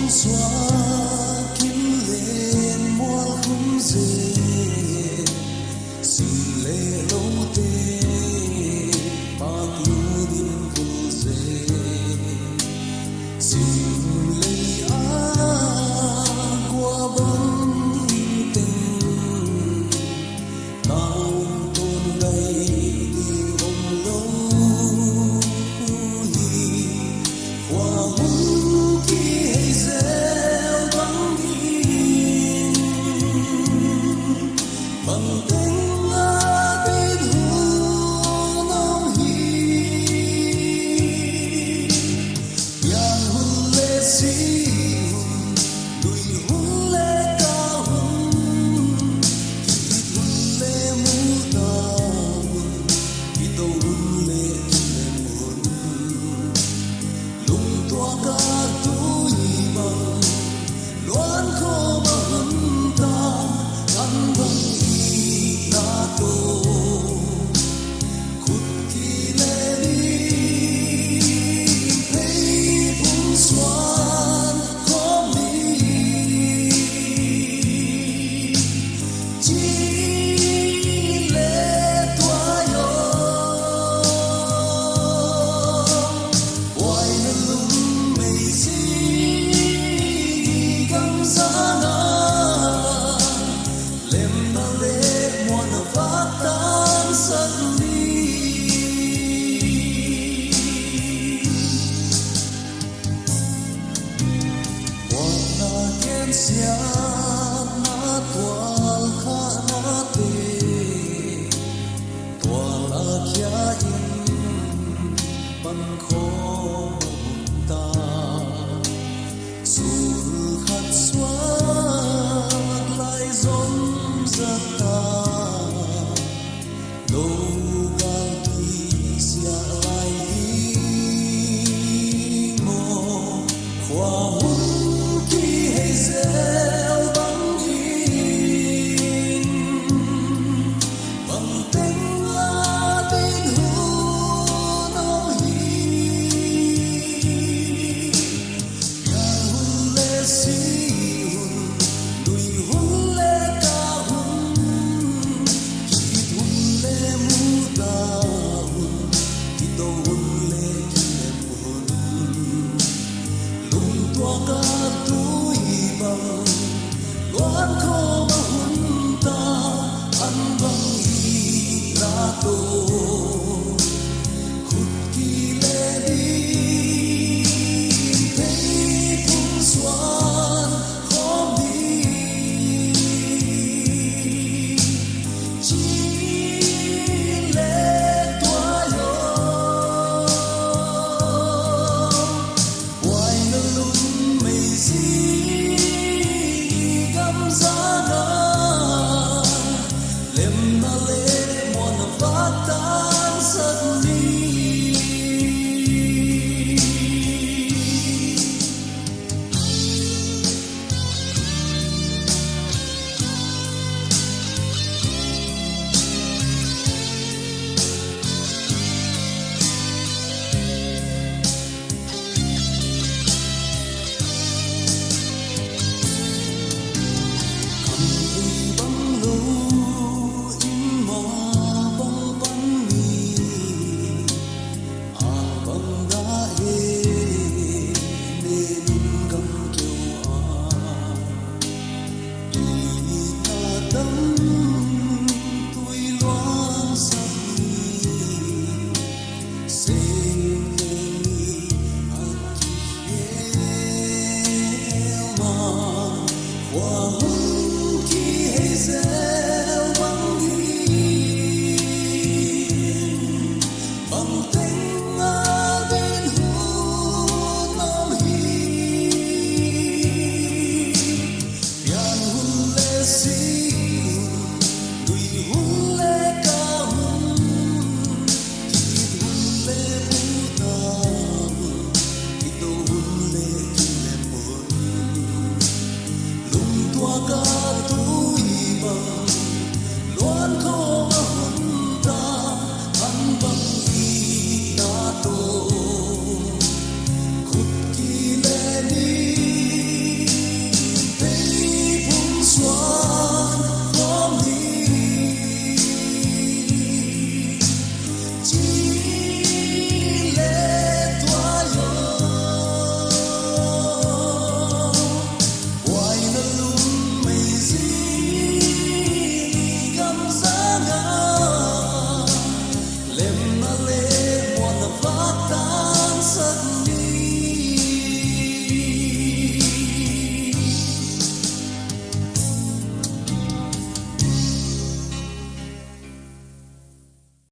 xóa kiếm lên mua khung dê xin lệ lâu tê ba tiêu din vô dê xin lệ qua bóng tình tao tôn đây đi ông lâu hi qua hú khi hay gieo vắng hin bằng cánh lá biết hú nông hi yang hun lệ si hun đuôi hun lệ ca hun ít hun lệ mu ta hun ít đâu hun lệ hun lung tua ca túi bằng loan khô bằng ta ăn bằng y ta tô khút kỳ lệ đi thấy vùng xoan khó mi chỉ lệ tua yo oai na lung mây gì gam giá na lem na lệ mua na phát tan sân đi hoặc na ken sia na tual kha na te tual a kya in ban kho ta sul khat xóa